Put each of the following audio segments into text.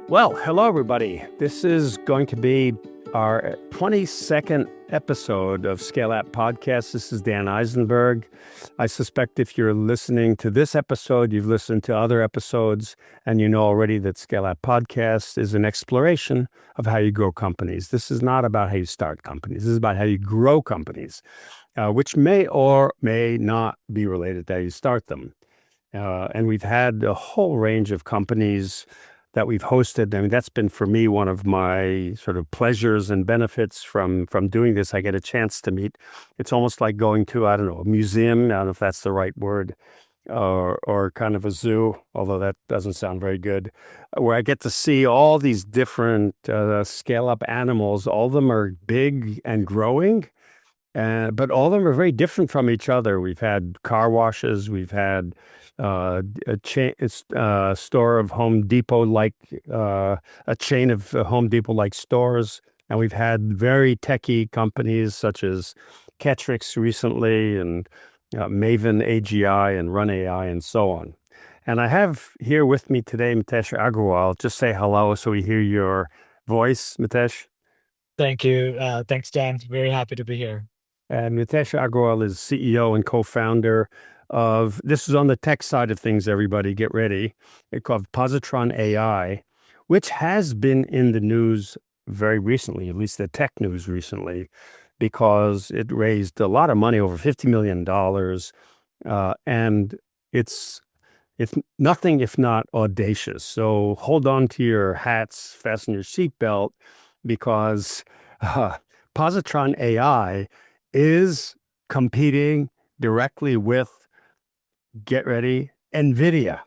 Well, hello, everybody. This is going to be our 22nd episode of Scale App Podcast. This is Dan Eisenberg. I suspect if you're listening to this episode, you've listened to other episodes, and you know already that Scale App Podcast is an exploration of how you grow companies. This is not about how you start companies. This is about how you grow companies, which may or may not be related to how you start them. And we've had a whole range of companies that we've hosted. I mean, that's been for me one of my sort of pleasures and benefits from doing this. I get a chance to meet. It's almost like going to, I don't know, a museum. I don't know if that's the right word, or kind of a zoo, although that doesn't sound very good, where I get to see all these different scale-up animals. All of them are big and growing, but all of them are very different from each other. We've had car washes. We've had a store of Home Depot-like, a chain of Home Depot-like stores. And we've had very techie companies such as Ketrix recently, and Maven AGI and Run AI and so on. And I have here with me today Mitesh Agrawal. Just say hello so we hear your voice, Mitesh. Thank you. Thanks, Dan. Very happy to be here. And Mitesh Agrawal is CEO and co-founder of, this is on the tech side of things, everybody, get ready. It's called Positron AI, which has been in the news very recently, at least the tech news recently, because it raised a lot of money, over $50 million. And it's nothing if not audacious. So hold on to your hats, fasten your seatbelt, because Positron AI is competing directly with, get ready, NVIDIA,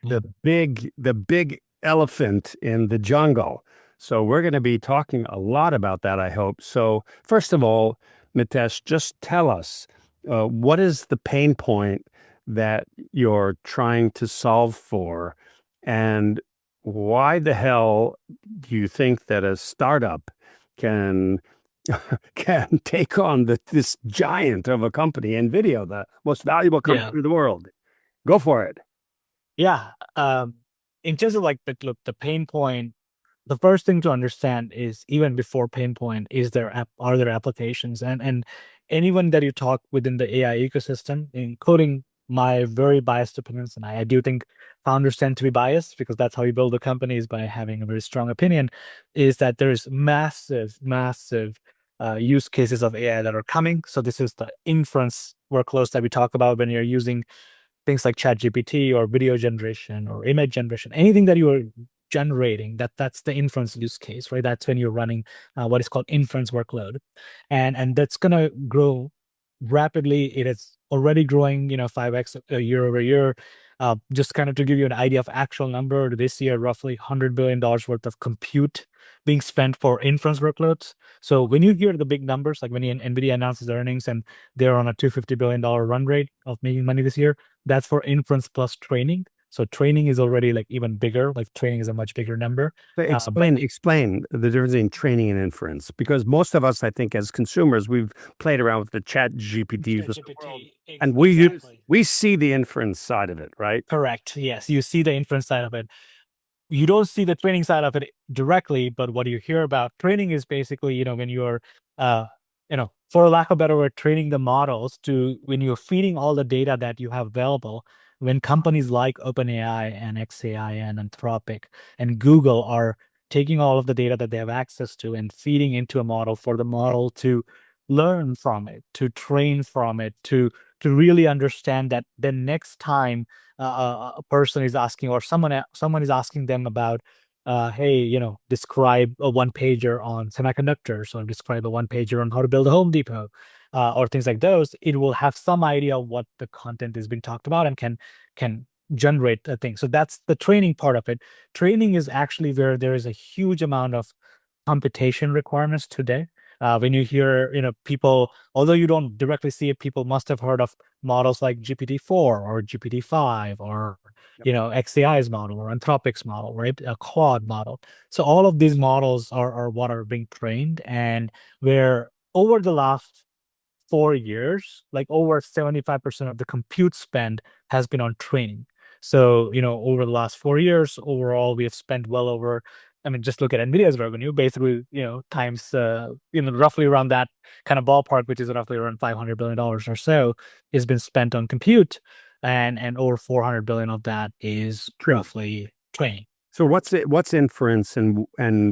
the big elephant in the jungle. So we're going to be talking a lot about that, I hope. So first of all, Mitesh, just tell us, what is the pain point that you're trying to solve for, and why the hell do you think that a startup can take on this giant of a company, NVIDIA, the most valuable Yeah. company in the world? Go for it. Yeah. In terms of the pain point, the first thing to understand is even before pain point, are there applications, and anyone that you talk within the AI ecosystem, including my very biased opinions, and I do think founders tend to be biased because that's how you build a company, is by having a very strong opinion, is that there is massive use cases of AI that are coming. So this is the inference workloads that we talk about when you're using things like ChatGPT or video generation or image generation, anything that you are generating, that's the inference use case, right? That's when you're running what is called inference workload, and that's gonna grow rapidly. It is already growing, 5x year over year. Just kind of to give you an idea of actual number, this year roughly $100 billion worth of compute being spent for inference workloads. So when you hear the big numbers, like when NVIDIA announces earnings and they're on a $250 billion run rate of making money this year, that's for inference plus training. So training is already like even bigger. Like training is a much bigger number. Explain the difference in training and inference, because most of us, I think, as consumers, we've played around with the chat GPTs of the world, and Exactly. we see the inference side of it, right? Correct. Yes, you see the inference side of it. You don't see the training side of it directly, but what you hear about training is basically, when you're, for lack of a better word, training the models to, when you're feeding all the data that you have available, when companies like OpenAI and xAI and Anthropic and Google are taking all of the data that they have access to and feeding into a model for the model to learn from it, to train from it, to really understand that the next time a person is asking, or someone is asking them about, hey, describe a one pager on semiconductors, or describe a one pager on how to build a Home Depot, or things like those, it will have some idea of what the content is being talked about and can generate a thing. So that's the training part of it. Training is actually where there is a huge amount of computation requirements today. When you hear, people, although you don't directly see it, people must have heard of models like GPT-4 or GPT-5 or, Yep. xAI's model or Anthropic's model, right? A Claude model. So all of these models are what are being trained, and where over the last 4 years, like over 75% of the compute spend has been on training. So, over the last 4 years, overall, we have spent well over, I mean, just look at NVIDIA's revenue, basically, times, roughly around that kind of ballpark, which is roughly around $500 billion or so, has been spent on compute. And over 400 billion of that is roughly training. So what's inference and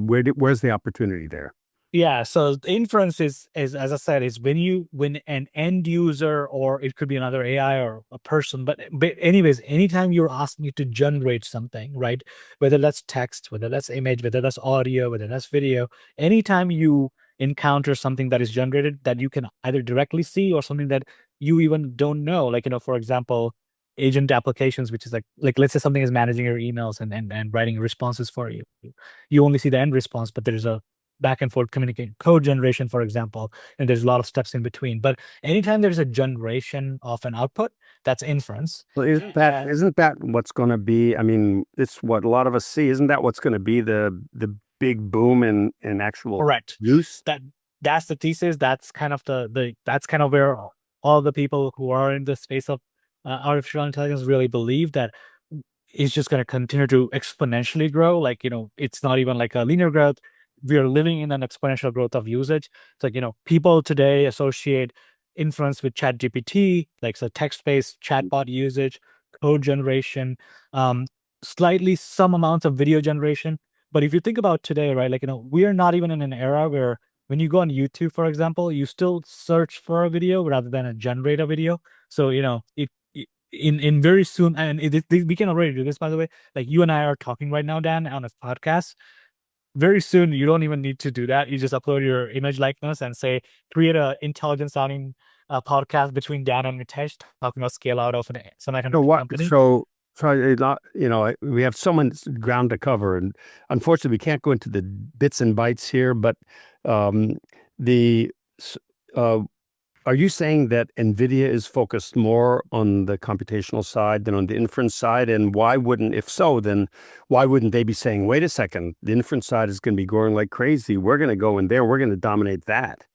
where's the opportunity there? Yeah, so the inference is as I said, is when an end user, or it could be another AI or a person, but anyways, anytime you're asking it to generate something, right? Whether that's text, whether that's image, whether that's audio, whether that's video, anytime you encounter something that is generated that you can either directly see or something that you even don't know, like, for example, agent applications, which is like let's say something is managing your emails and writing responses for you. You only see the end response, but there's a back and forth communicating code generation, for example, and there's a lot of steps in between. But anytime there's a generation of an output, that's inference. Well, isn't that what's going to be? I mean, it's what a lot of us see. Isn't that what's going to be the big boom in actual Correct. use? That's the thesis. That's kind of that's kind of where all the people who are in the space of artificial intelligence really believe that it's just going to continue to exponentially grow. Like, it's not even like a linear growth. We are living in an exponential growth of usage. It's like, people today associate inference with chat GPT, like so text-based chatbot usage, code generation, slightly some amounts of video generation. But if you think about today, right, like, we are not even in an era where when you go on YouTube, for example, you still search for a video rather than generate a video. So, in very soon, and we can already do this, by the way, like you and I are talking right now, Dan, on a podcast. Very soon, you don't even need to do that. You just upload your image likeness and say, create a intelligent sounding podcast between Dan and Mitesh talking about scale out of an semiconductor company. We have so much ground to cover, and unfortunately, we can't go into the bits and bytes here. But the are you saying that NVIDIA is focused more on the computational side than on the inference side? And why wouldn't, if so, then why wouldn't they be saying, wait a second, the inference side is going to be growing like crazy. We're going to go in there. We're going to dominate that.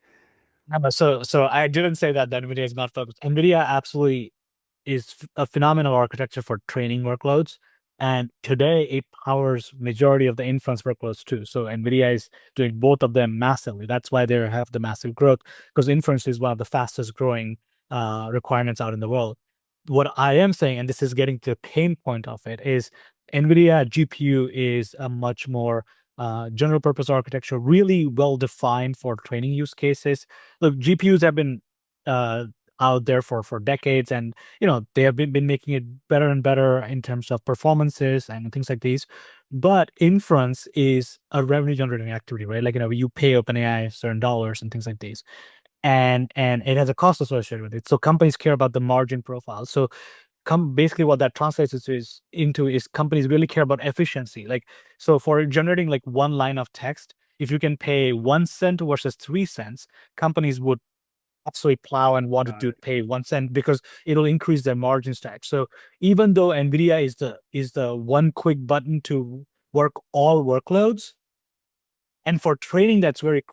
So I didn't say that NVIDIA is not focused. NVIDIA absolutely is a phenomenal architecture for training workloads. And today it powers majority of the inference workloads too. So NVIDIA is doing both of them massively. That's why they have the massive growth, because inference is one of the fastest growing requirements out in the world. What I am saying, and this is getting to the pain point of it, is NVIDIA GPU is a much more general purpose architecture, really well defined for training use cases. Look, GPUs have been out there for decades, and they have been making it better and better in terms of performances and things like these. But inference is a revenue generating activity, right? Like, you pay OpenAI certain dollars and things like these, and it has a cost associated with it. So companies care about the margin profile. So basically what that translates into is companies really care about efficiency. Like, so for generating like one line of text, if you can pay 1 cent versus 3 cents, companies would absolutely plow and want to pay 1 cent because it'll increase their margin stack. So even though NVIDIA is the one quick button to work all workloads, and for training, that's very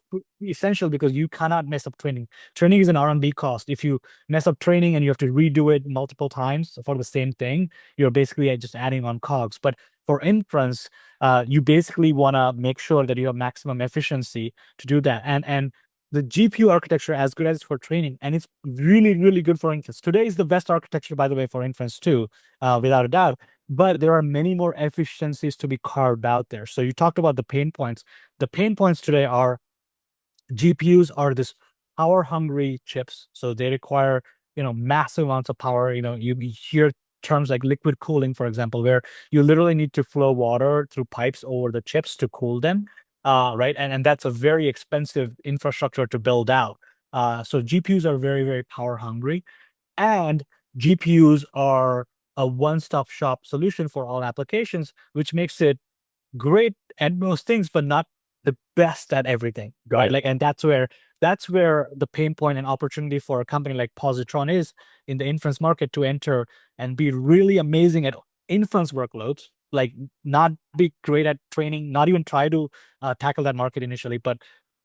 essential because you cannot mess up training. Training is an R&D cost. If you mess up training and you have to redo it multiple times for the same thing, you're basically just adding on cogs. But for inference, you basically want to make sure that you have maximum efficiency to do that. And the GPU architecture, as good as it's for training, and it's really, really good for inference. Today is the best architecture, by the way, for inference too, without a doubt. But there are many more efficiencies to be carved out there. So you talked about the pain points. The pain points today are GPUs are this power hungry chips. So they require, massive amounts of power. You hear terms like liquid cooling, for example, where you literally need to flow water through pipes over the chips to cool them. Right. And that's a very expensive infrastructure to build out. So GPUs are very, very power hungry. And GPUs are a one-stop shop solution for all applications, which makes it great at most things, but not the best at everything. Right. Like, and that's where the pain point and opportunity for a company like Positron is in the inference market to enter and be really amazing at inference workloads, like not be great at training, not even try to tackle that market initially, but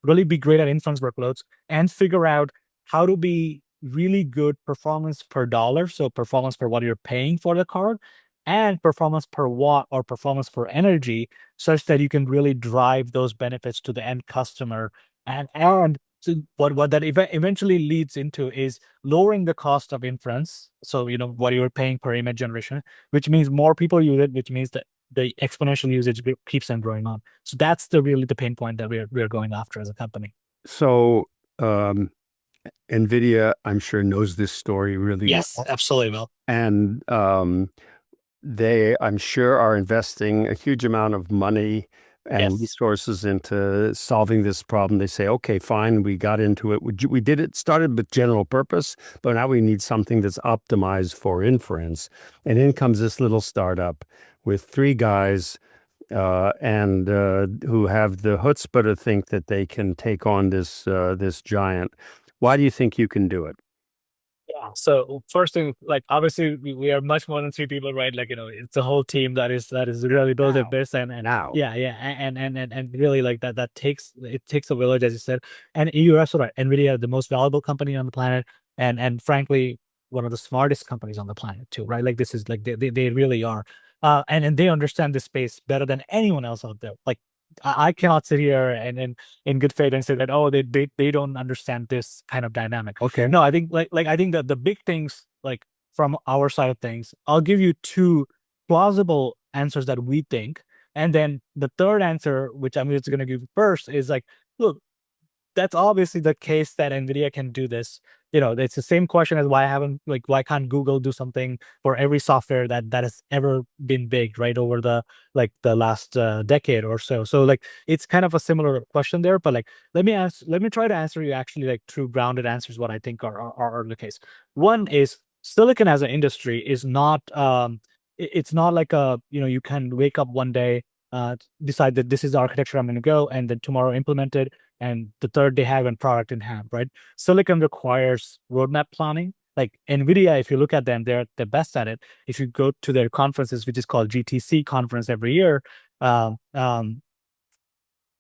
really be great at inference workloads and figure out how to be really good performance per dollar. So performance per what you're paying for the card, and performance per watt or performance per energy, such that you can really drive those benefits to the end customer. And so what that eventually leads into is lowering the cost of inference. So what you're paying per image generation, which means more people use it, which means that the exponential usage keeps on growing on. So that's really the pain point that we're going after as a company. So NVIDIA, I'm sure, knows this story really Yes, well. absolutely well. And they, I'm sure, are investing a huge amount of money and Yes. resources into solving this problem. They say, okay, fine, we got into it. We did it, started with general purpose, but now we need something that's optimized for inference. And in comes this little startup with three guys and who have the chutzpah to think that they can take on this giant. Why do you think you can do it? Yeah. So first thing, like obviously we are much more than three people, right? Like it's a whole team that is really building this, and Now. yeah, yeah, and really like that takes a village, as you said. And you're absolutely right. NVIDIA, the most valuable company on the planet, and frankly one of the smartest companies on the planet too, right? Like this is like they really are, and they understand this space better than anyone else out there. Like I cannot sit here and in good faith and say that, oh, they don't understand this kind of dynamic. Okay. No, I think like I think that the big things, like from our side of things, I'll give you two plausible answers that we think, and then the third answer, which I'm just going to give first, is like, look, that's obviously the case that NVIDIA can do this. It's the same question as why can't Google do something for every software that has ever been big, right, over the last decade or so. So like it's kind of a similar question there, but like let me try to answer you actually like true grounded answers what I think are the case. One is silicon as an industry is not it's not like you can wake up one day, decide that this is the architecture I'm going to go, and then tomorrow implement it, and the third they have a product in hand, right? Silicon requires roadmap planning. Like NVIDIA, if you look at them, they're the best at it. If you go to their conferences, which is called GTC conference every year, um, um,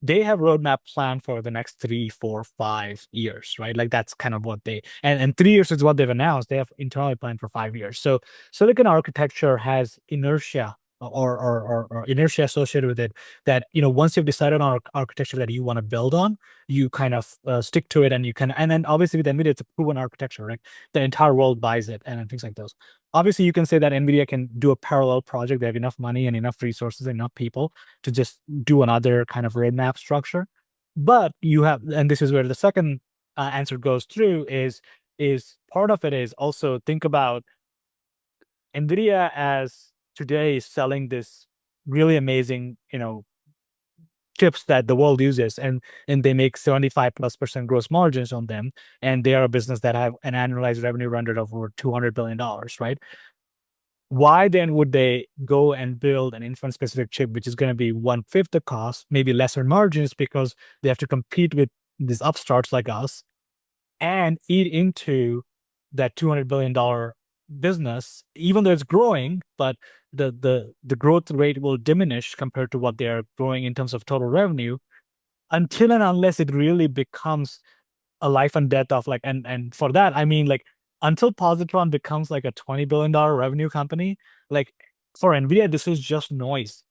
they have roadmap plan for the next 3, 4, 5 years, right? Like that's kind of what and 3 years is what they've announced. They have internally planned for 5 years. So silicon architecture has inertia or inertia associated with it, that once you've decided on architecture that you want to build on, you kind of stick to it, and you can, and then obviously with NVIDIA it's a proven architecture, right? The entire world buys it, and things like those. Obviously you can say that NVIDIA can do a parallel project. They have enough money and enough resources, enough people to just do another kind of roadmap structure. But you have, and this is where the second answer goes through, is part of it is also think about NVIDIA as today is selling this really amazing, chips that the world uses, and they make 75+% gross margins on them, and they are a business that have an annualized revenue run rate of over $200 billion, right? Why then would they go and build an inference specific chip, which is going to be 1/5 the cost, maybe lesser margins, because they have to compete with these upstarts like us and eat into that $200 billion business, even though it's growing, but the growth rate will diminish compared to what they are growing in terms of total revenue, until and unless it really becomes a life and death of like, and for that I mean, like, until Positron becomes like a $20 billion revenue company, like for NVIDIA this is just noise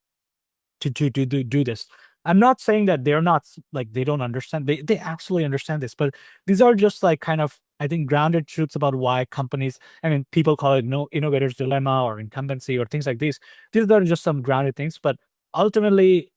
to do this. I'm not saying that they're not, like, they don't understand. They absolutely understand this, but these are just like kind of, I think, grounded truths about why companies, I mean, people call it no innovator's dilemma or incumbency or things like these. These are just some grounded things, but ultimately,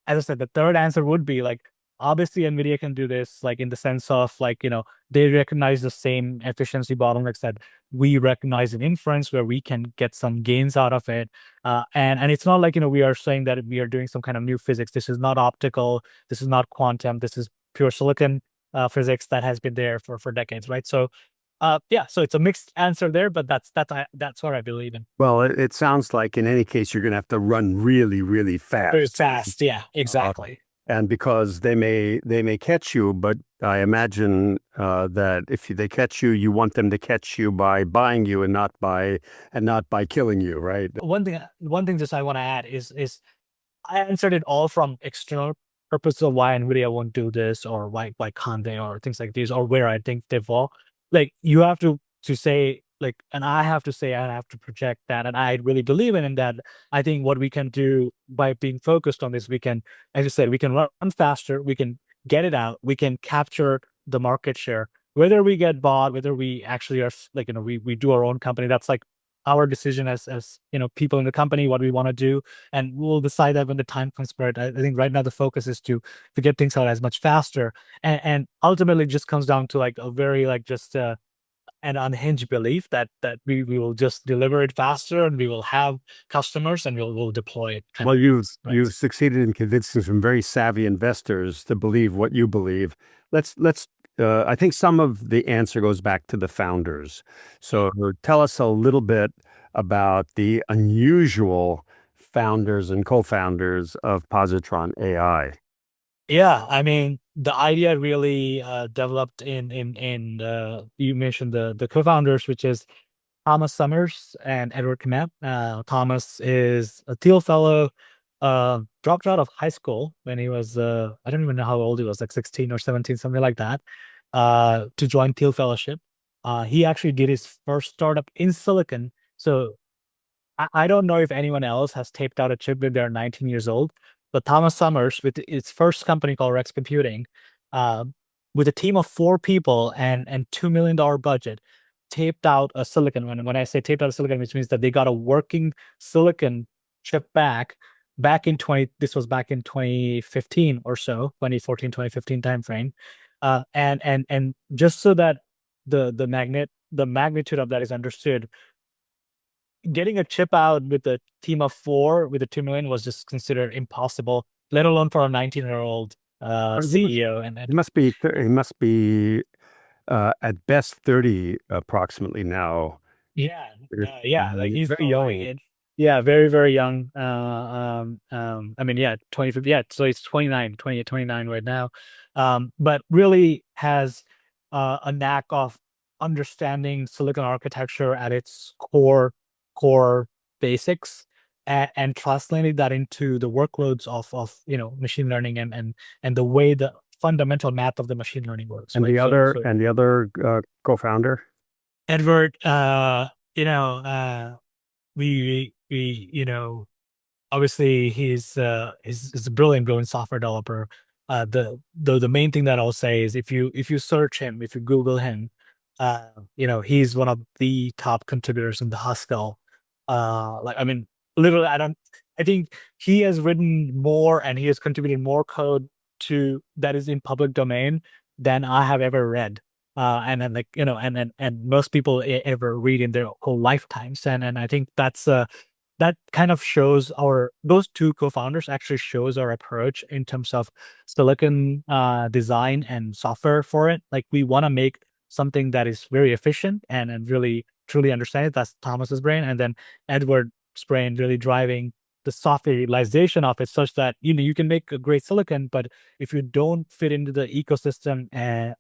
as I said, the third answer would be like, obviously NVIDIA can do this, like in the sense of like, they recognize the same efficiency bottlenecks that we recognize in inference, where we can get some gains out of it. And it's not like, we are saying that we are doing some kind of new physics. This is not optical. This is not quantum. This is pure silicon physics that has been there for decades, right? So yeah, so it's a mixed answer there, but that's what I believe in. Well, it sounds like in any case, you're going to have to run really, really fast. Very fast. Yeah, exactly. And because they may catch you, but I imagine that if they catch you, you want them to catch you by buying you and not by killing you, right? One thing just I want to add is I answered it all from external purpose of why NVIDIA won't do this, or why can't they, or things like these, or where I think they fall. Like, you have to say, like, and I have to say, I have to project that, and I really believe in that. I think what we can do by being focused on this, we can, as you said, we can run faster, we can get it out, we can capture the market share, whether we get bought, whether we actually are like, we do our own company. That's like our decision as people in the company, what we want to do, and we'll decide that when the time comes. But I think right now the focus is to get things out as much faster, and ultimately it just comes down to like a very like just an unhinged belief that we will just deliver it faster, and we will have customers, and we'll deploy it. Well, Right. you've succeeded in convincing some very savvy investors to believe what you believe. Let's. I think some of the answer goes back to the founders. So tell us a little bit about the unusual founders and co-founders of Positron AI. Yeah, I mean, the idea really developed in you mentioned the co-founders, which is Thomas Sohmers and Edward Kmett. Thomas is a Thiel Fellow, dropped out of high school when he was I don't even know how old he was, like 16 or 17, something like that, to join Thiel Fellowship. He actually did his first startup in silicon. So I don't know if anyone else has taped out a chip when they're 19 years old, but Thomas Summers, with its first company called Rex Computing, uh, with a team of 4 people and $2 million budget, taped out a silicon. When I say taped out a silicon, which means that they got a working silicon chip back in 20. This was back in 2015 or so, 2014, 2015 timeframe, and just so that the magnitude of that is understood, getting a chip out with a team of 4 with a 2 million was just considered impossible, let alone for a 19-year-old CEO. And He must be at best 30 approximately now. yeah, yeah, like he's Very like young. yeah, very, very young. I mean, yeah, 25, yeah, so he's 29, 28, 29 right now. But really has a knack of understanding silicon architecture at its core basics, and translating that into the workloads of machine learning, and the way the fundamental math of the machine learning works, And right? So the other co-founder? Edward, you know, we obviously he's a brilliant software developer. The main thing that I'll say is, if you search him, if you Google him, he's one of the top contributors in the Haskell. Like, I mean, literally, I think he has written more, and he has contributed more code to that is in public domain than I have ever read. And then, like, and most people ever read in their whole lifetimes. And I think that kind of shows those 2 co-founders actually shows our approach in terms of silicon design and software for it. Like, we want to make something that is very efficient and really truly understand it. That's Thomas's brain, and then Edward's brain really driving the software utilization of it, such that you can make a great silicon, but if you don't fit into the ecosystem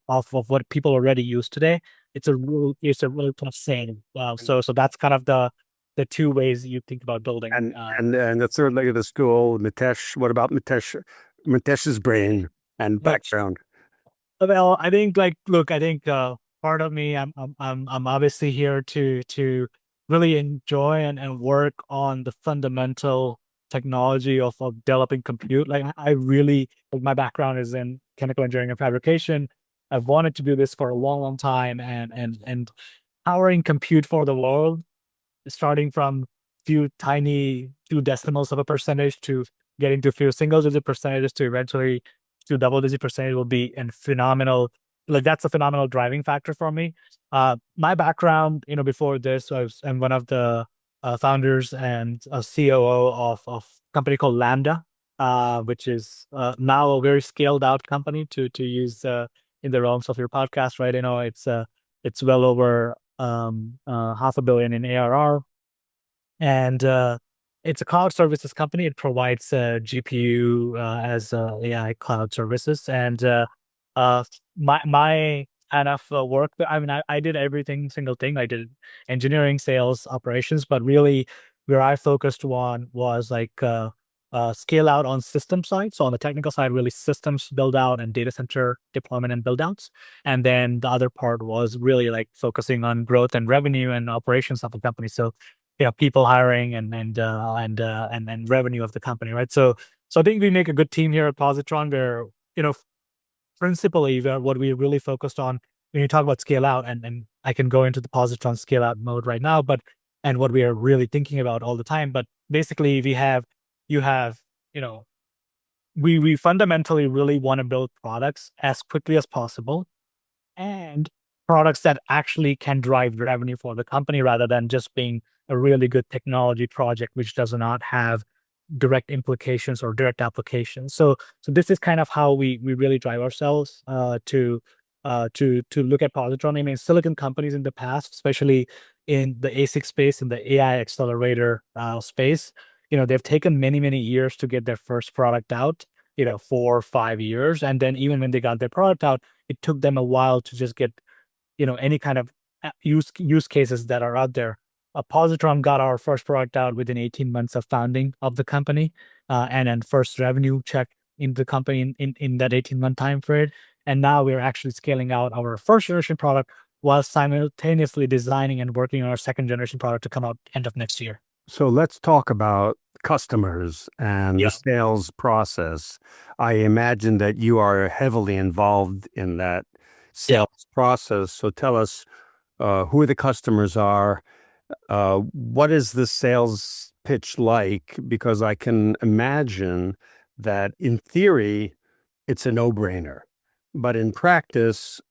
of what people already use today, it's a real tough saying. So that's kind of the 2 ways you think about building. And the third leg of the stool, Mitesh. What about Mitesh? Mitesh's brain and Which, background. well, I think, like, look, I think part of me, I'm obviously here to really enjoy and work on the fundamental technology of developing compute. Like, I really, like, my background is in chemical engineering and fabrication. I've wanted to do this for a long, long time, and powering compute for the world, starting from few decimals of a percentage to getting to few single digit percentages to eventually to double digit percentage, will be a phenomenal, like, that's a phenomenal driving factor for me. My background, before this, I'm one of the founders and a COO of a company called Lambda, which is now a very scaled out company to use in the realms of your podcast, right? It's well over half a billion in ARR, and it's a cloud services company. It provides GPU as AI cloud services, and my kind of work. I mean, I did everything single thing. I did engineering, sales, operations, but really where I focused on was like scale out on system side. So on the technical side, really systems build out and data center deployment and build outs. And then the other part was really like focusing on growth and revenue and operations of the company. So, people hiring and revenue of the company, right? So I think we make a good team here at Positron where, principally what we really focused on when you talk about scale out, and I can go into the Positron scale out mode right now, and what we are really thinking about all the time. But basically we fundamentally really want to build products as quickly as possible, and products that actually can drive revenue for the company rather than just being a really good technology project which does not have direct implications or direct applications. So this is kind of how we really drive ourselves to look at Positron. I mean, silicon companies in the past, especially in the ASIC space, in the AI accelerator space, they've taken many years to get their first product out, 4 or 5 years. And then even when they got their product out, it took them a while to just get, any kind of use cases that are out there. Positron got our first product out within 18 months of founding of the company, and then first revenue check in the company in that 18-month time frame. And now we're actually scaling out our first generation product while simultaneously designing and working on our second generation product to come out end of next year. So let's talk about customers and the sales process. I imagine that you are heavily involved in that sales process. So tell us who the customers are. What is the sales pitch like? Because I can imagine that in theory, it's a no-brainer, but in practice,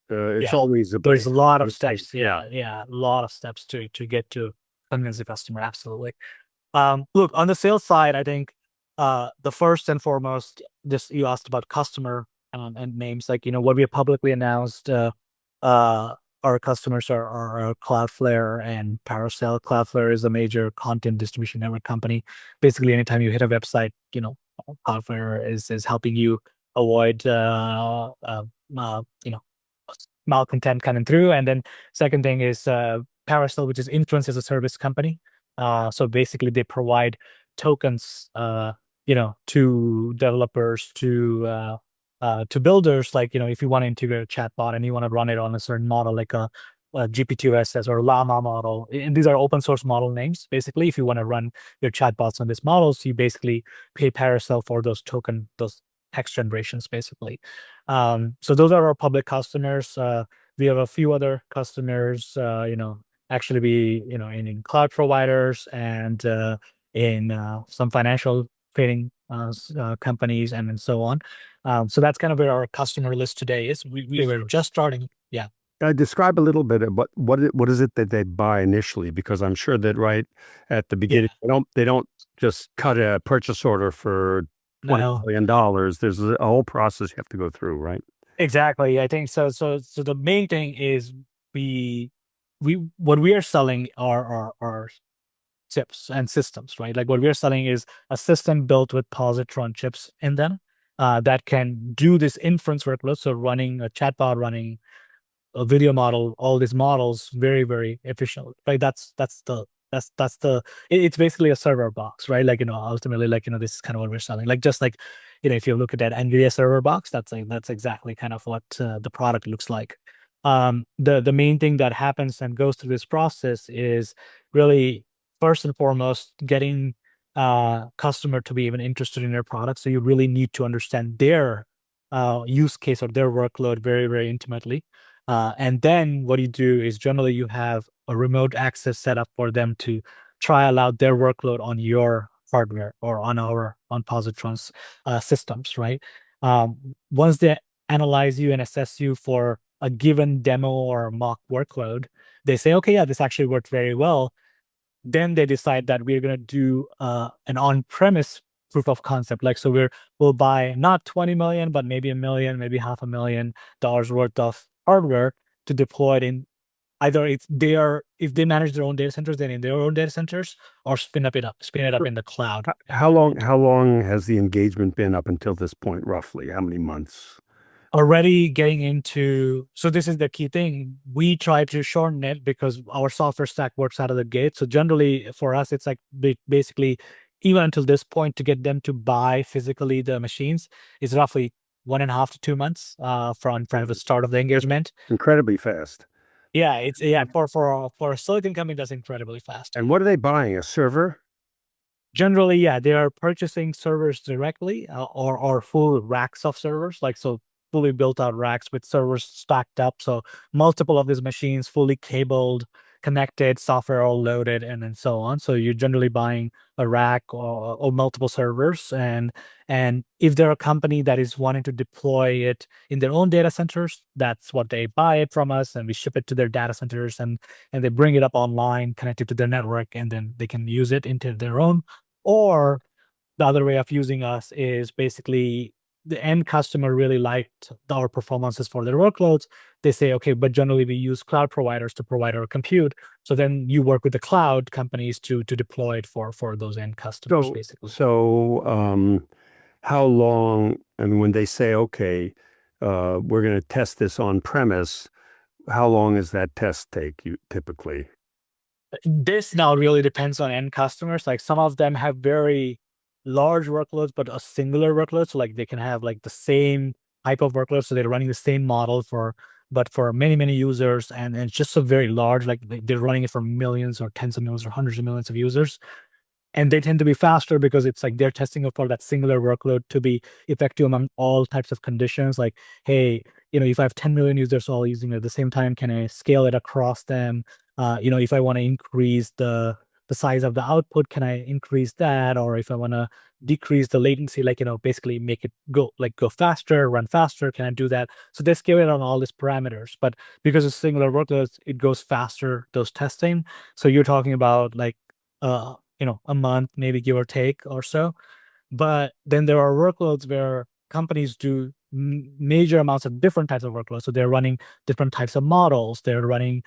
it's always there's a lot of steps. A lot of steps to get to convince the customer. Absolutely. Look, on the sales side, I think the first and foremost, this you asked about customer and names, like what we have publicly announced. Our customers are Cloudflare and ParaSail. Cloudflare is a major content distribution network company. Basically, anytime you hit a website, Cloudflare is helping you avoid malcontent coming through. And then second thing is ParaSail, which is inference as a service company. So basically, they provide tokens, to developers, to builders. Like, if you want to integrate a chatbot and you want to run it on a certain model, like a GPT-OSS or Llama model, and these are open source model names. Basically, if you want to run your chatbots on these models, you basically pay ParaSail for those text generations, basically. So those are our public customers. We have a few other customers, actually in cloud providers and in some financial trading companies and so on. So that's kind of where our customer list today is. We were just starting. Yeah. Describe a little bit of what is it that they buy initially? Because I'm sure that right at the beginning, they don't just cut a purchase order for $20 million. There's a whole process you have to go through, right? Exactly. I think so. So the main thing is what we are selling are chips and systems, right? Like what we're selling is a system built with positron chips in them that can do this inference workload. So running a chatbot, running a video model, all these models very, very efficiently, right? It's basically a server box, right? Like, ultimately, like, this is kind of what we're selling. Like, just like, if you look at that NVIDIA server box, that's exactly kind of what the product looks like. The main thing that happens and goes through this process is really first and foremost getting customer to be even interested in their product. So you really need to understand their use case or their workload very, very intimately. And then what you do is generally you have a remote access set up for them to trial out their workload on your hardware or on Positron's systems, right? Once they analyze you and assess you for a given demo or mock workload, they say, okay, yeah, this actually worked very well. Then they decide that we're going to do an on-premise proof of concept. Like, so we'll buy not 20 million, but maybe $1 million, maybe $500,000 worth of hardware to deploy it in either if they manage their own data centers, then in their own data centers, or spin it up in the cloud. How long has the engagement been up until this point, roughly? How many months? Already getting into, so this is the key thing. We try to shorten it because our software stack works out of the gate. So generally for us, it's like basically even until this point, to get them to buy physically the machines is roughly 1.5 to 2 months from the start of the engagement. Incredibly fast. Yeah, it's yeah for a silicon company that's incredibly fast. And what are they buying? A server? Generally, yeah, they are purchasing servers directly, or full racks of servers, like so fully built out racks with servers stacked up. So multiple of these machines fully cabled, connected, software all loaded, and then so on. So you're generally buying a rack or multiple servers, and if they're a company that is wanting to deploy it in their own data centers, that's what they buy it from us, and we ship it to their data centers, and they bring it up online, connected to their network, and then they can use it into their own. Or the other way of using us is basically the end customer really liked our performances for their workloads. They say, okay, but generally we use cloud providers to provide our compute. So then you work with the cloud companies to deploy it for those end customers, basically. So how long, I mean, when they say, okay, we're going to test this on premise, how long does that test take you typically? This now really depends on end customers. Like some of them have very large workloads, but a singular workload. So like they can have like the same type of workload. So they're running the same model but for many, many users. And it's just so very large, like they're running it for millions or tens of millions or hundreds of millions of users. And they tend to be faster because it's like they're testing for that singular workload to be effective among all types of conditions. Like, hey, if I have 10 million users all using it at the same time, can I scale it across them? If I want to increase the size of the output, can I increase that? Or if I want to decrease the latency, like, basically make it go faster, run faster, can I do that? So they scale it on all these parameters. But because it's singular workloads, it goes faster, those testing. So you're talking about like a month, maybe give or take or so. But then there are workloads where companies do major amounts of different types of workloads. So they're running different types of models. They're running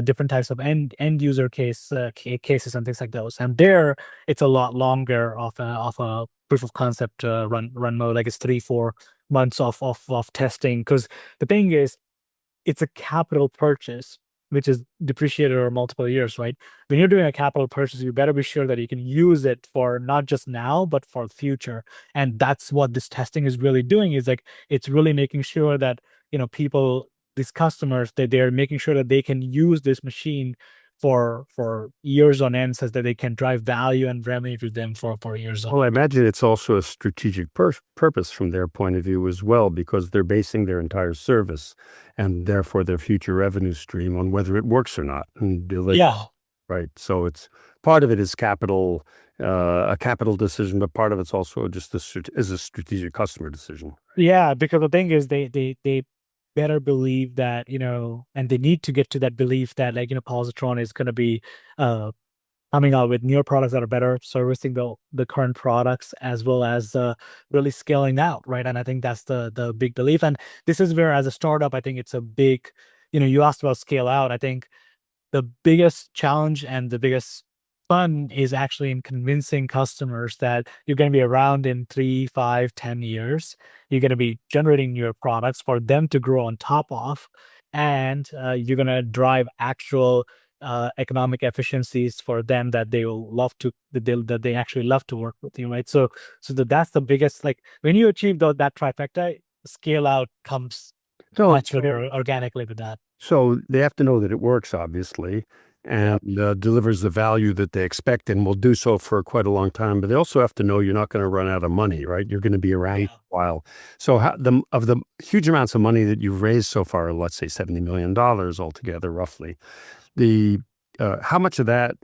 different types of end user cases and things like those. And there, it's a lot longer of a proof of concept run mode. Like it's 3-4 months of testing. Because the thing is, it's a capital purchase, which is depreciated over multiple years, right? When you're doing a capital purchase, you better be sure that you can use it for not just now, but for the future. And that's what this testing is really doing, is like it's really making sure that, people, these customers, that they're making sure that they can use this machine for years on end, so that they can drive value and revenue to them for years on. Well, I imagine it's also a strategic purpose from their point of view as well, because they're basing their entire service and therefore their future revenue stream on whether it works or not. And Yeah. right. So it's part of it is a capital decision, but part of it's also just is a strategic customer decision. Yeah, because the thing is, they better believe that, and they need to get to that belief that, like, Positron is going to be coming out with newer products that are better servicing the current products, as well as really scaling out, right? And I think that's the big belief. And this is where, as a startup, I think it's a big, you asked about scale out. I think the biggest challenge and the biggest fun is actually in convincing customers that you're going to be around in 3, 5, 10 years. You're going to be generating your products for them to grow on top of, and you're going to drive actual economic efficiencies for them, that they will love to, that they actually love to work with you, right? So that's the biggest, like, when you achieve that trifecta, scale out comes So, naturally or organically with that. so they have to know that it works, obviously, and delivers the value that they expect and will do so for quite a long time. But they also have to know you're not going to run out of money, right? You're going to be around a while. So of the huge amounts of money that you've raised so far, let's say $70 million altogether, roughly, how much of that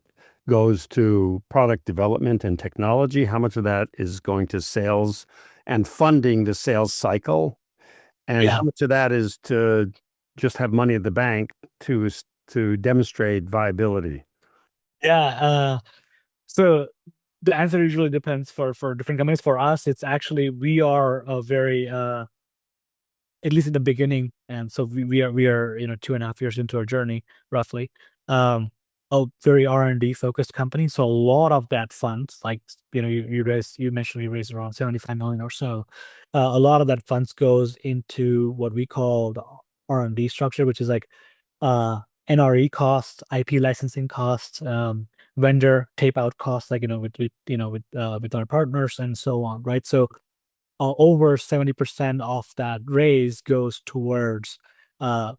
goes to product development and technology? How much of that is going to sales and funding the sales cycle? And how much of that is to just have money at the bank to demonstrate viability? Yeah. So the answer usually depends for different companies. For us, it's actually, we are a very at least in the beginning, and so we are 2.5 years into our journey, roughly. A very R&D focused company. So a lot of that funds, like, you mentioned we raised around 75 million or so. A lot of that funds goes into what we call the R&D structure, which is like NRE costs, IP licensing costs, vendor tape out costs, like with our partners and so on, right? So over 70% of that raise goes towards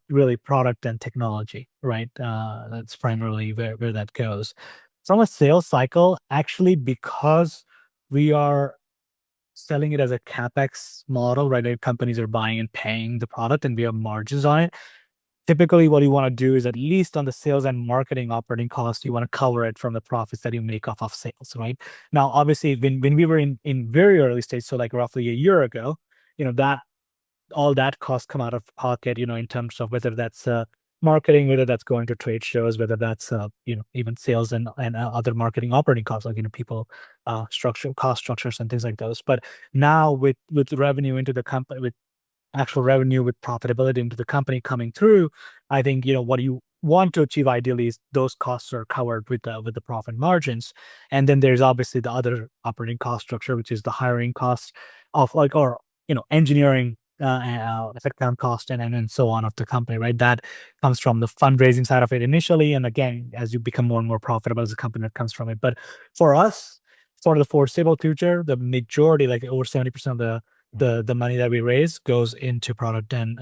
really product and technology, right? That's primarily where that goes. From a sales cycle, actually, because we are selling it as a capex model, right? Like companies are buying and paying the product, and we have margins on it. Typically, what you want to do is, at least on the sales and marketing operating costs, you want to cover it from the profits that you make off of sales, right? Now, obviously, when we were in very early stage, so like roughly a year ago, that all that costs come out of pocket, in terms of whether that's marketing, whether that's going to trade shows, whether that's even sales and other marketing operating costs, like people cost structures and things like those. But now with revenue into the company, with actual revenue, with profitability into the company coming through, I think what you want to achieve ideally is those costs are covered with the profit margins. And then there's obviously the other operating cost structure, which is the hiring costs of or engineering headcount cost and so on of the company, right? That comes from the fundraising side of it initially, and again, as you become more and more profitable as a company, that comes from it. But for us, for the foreseeable future, the majority, like over 70% of the money that we raise, goes into product and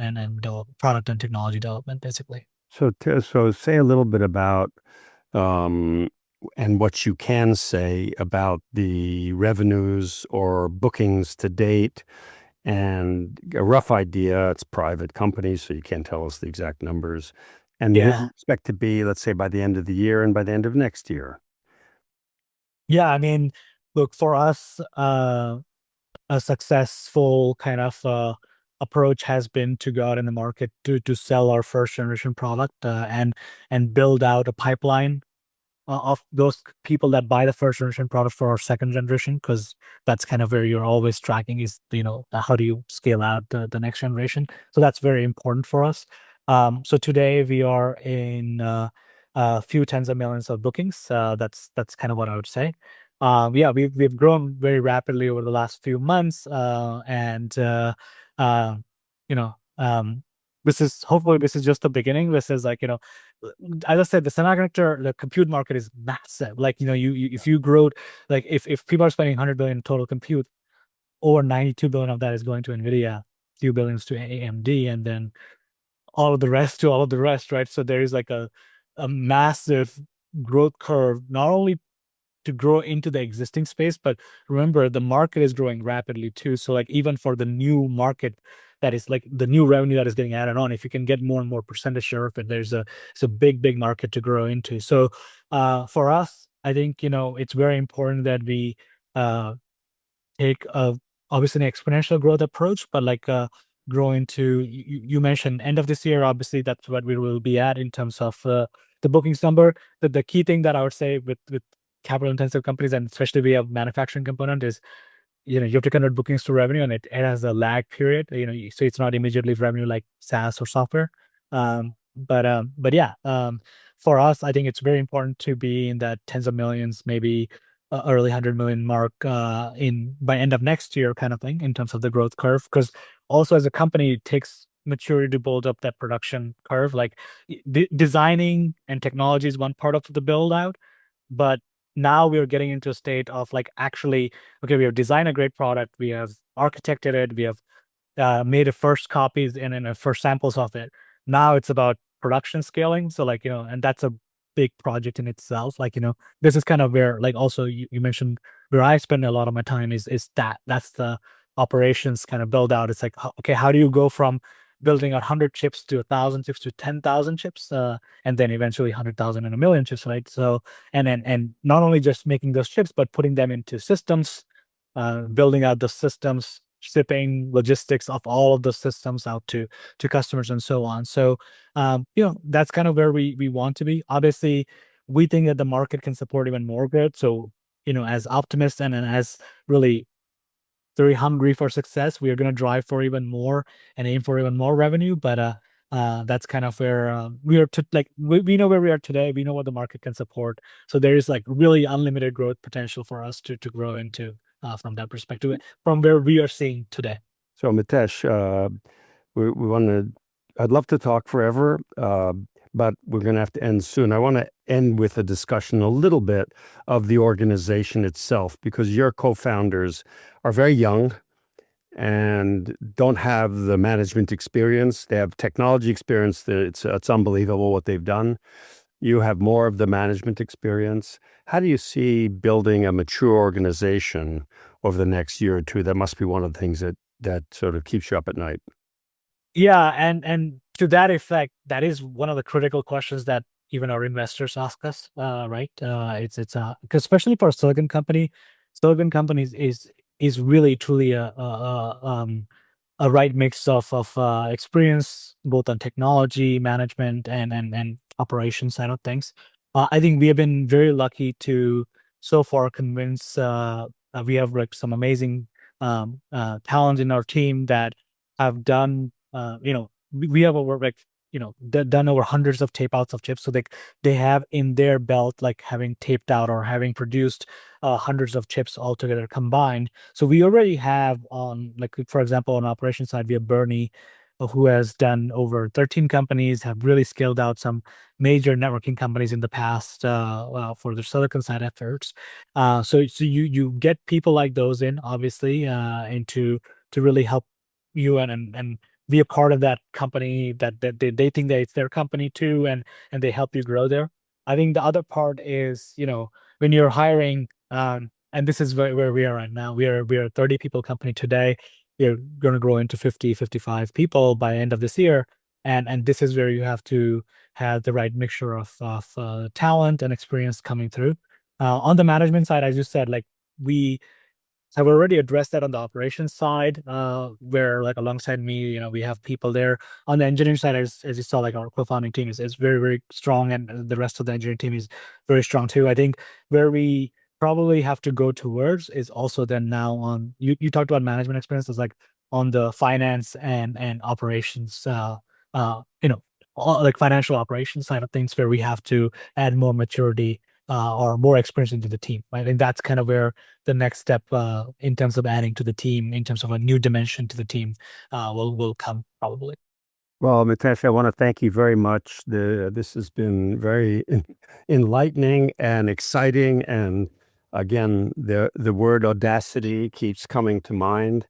technology development, basically. So say a little bit about um, and what you can say about the revenues or bookings to date, and a rough idea. It's private companies, so you can't tell us the exact numbers. And who you Yeah. expect to be, let's say, by the end of the year and by the end of next year. Yeah, I mean, look, for us, a successful kind of approach has been to go out in the market to sell our first generation product, and build out a pipeline of those people that buy the first generation product for our second generation, because that's kind of where you're always tracking is, how do you scale out the next generation. So that's very important for us. So today we are in a few tens of millions of bookings. That's kind of what I would say. Yeah, we've grown very rapidly over the last few months, and uh, you know this is just the beginning. This is like, as I said, the compute market is massive. Like, if you grow, like if people are spending 100 billion in total compute, over 92 billion of that is going to NVIDIA, few billions to AMD, and then all of the rest to all of the rest, right? So there is like a massive growth curve, not only to grow into the existing space, but remember, the market is growing rapidly too. So like, even for the new market, that is like the new revenue that is getting added on, if you can get more and more percentage share of it, it's a big market to grow into. So for us, I think it's very important that we uh take obviously an exponential growth approach, but like grow into, you mentioned end of this year. Obviously, that's what we will be at in terms of the bookings number. The key thing that I would say with capital intensive companies, and especially we have manufacturing component, is you have to convert bookings to revenue, and it has a lag period, so it's not immediately revenue like SaaS or software. But yeah, for us, I think it's very important to be in that tens of millions, maybe early 100 million mark in by end of next year, kind of thing, in terms of the growth curve. Because also, as a company, it takes maturity to build up that production curve. Like designing and technology is one part of the build out, but now we're getting into a state of like, actually, okay, we have designed a great product, we have architected it, we have made a first copies and a first samples of it. Now it's about production scaling. So like, and that's a big project in itself. Like, this is kind of where, like, also you mentioned where I spend a lot of my time is that's the operations kind of build out. It's like, okay, how do you go from building 100 chips to 1,000 chips to 10,000 chips, and then eventually 100,000 and a million chips, right? So, and not only just making those chips, but putting them into systems, building out the systems, shipping, logistics of all of the systems out to customers and so on. So, that's kind of where we want to be. Obviously, we think that the market can support even more growth. So, as optimists and as really very hungry for success, we are going to drive for even more and aim for even more revenue. But that's kind of where we are to, like, we know where we are today. We know what the market can support. So there is like really unlimited growth potential for us to grow into, from that perspective, from where we are seeing today. So Mitesh, we want to. I'd love to talk forever, but we're going to have to end soon. I want to end with a discussion a little bit of the organization itself, because your co-founders are very young and don't have the management experience. They have technology experience. It's unbelievable what they've done. You have more of the management experience. How do you see building a mature organization over the next year or two? That must be one of the things that sort of keeps you up at night. Yeah, and to that effect, that is one of the critical questions that even our investors ask us, right? It's 'cause especially for a silicon companies is really truly a right mix of experience both on technology management and operations side of things. I think we have been very lucky to so far convince we have like some amazing talent in our team that have done we have over like done over hundreds of tape outs of chips, so they have in their belt like having taped out or having produced hundreds of chips altogether combined. So we already have on, like, for example, on the operations side, we have Bernie, who has done over 13 companies, have really scaled out some major networking companies in the past for their silicon side efforts. So you get people like those in, obviously, into to really help you and be a part of that company that they think that it's their company too, and they help you grow there. I think the other part is, when you're hiring, and this is where we are right now. We are a 30 people company today. We're going to grow into 50, 55 people by end of this year. And this is where you have to have the right mixture of talent and experience coming through. On the management side, as you said, like we have already addressed that on the operations side, where like alongside me, we have people there. On the engineering side, as you saw, like our co-founding team is very, very strong, and the rest of the engineering team is very strong too. I think where we probably have to go towards is also then now on, you talked about management experiences, like on the finance and operations, like financial operations side of things, where we have to add more maturity or more experience into the team. I think that's kind of where the next step in terms of adding to the team, in terms of a new dimension to the team, will come probably. Well, Mitesh, I want to thank you very much. This has been very enlightening and exciting. And again, the word audacity keeps coming to mind.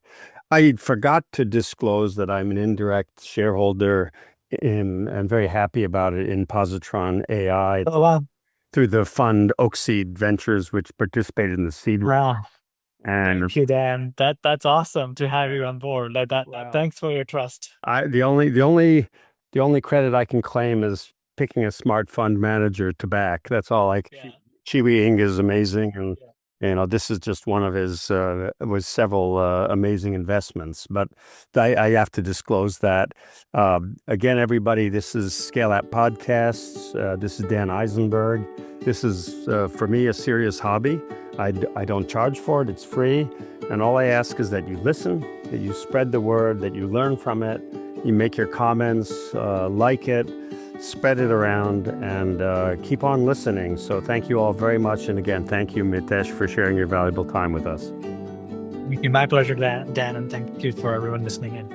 I forgot to disclose that I'm an indirect shareholder and very happy about it in Positron AI Oh, wow. through the fund Oakseed Ventures, which participated in the seed. Wow. And Thank you, Dan. That's awesome to have you on board. Wow. Thanks for your trust. the only credit I can claim is picking a smart fund manager to back. That's all. Like Yeah. Chiwi Ing is amazing, and Yeah. this is just one of his was several amazing investments. But I have to disclose that. Again, everybody, this is Scale App Podcasts. This is Dan Eisenberg. This is for me a serious hobby. I don't charge for it. It's free. And all I ask is that you listen, that you spread the word, that you learn from it, you make your comments, like it, spread it around, and keep on listening. So thank you all very much. And again, thank you, Mitesh, for sharing your valuable time with us. My pleasure, Dan, and thank you for everyone listening in.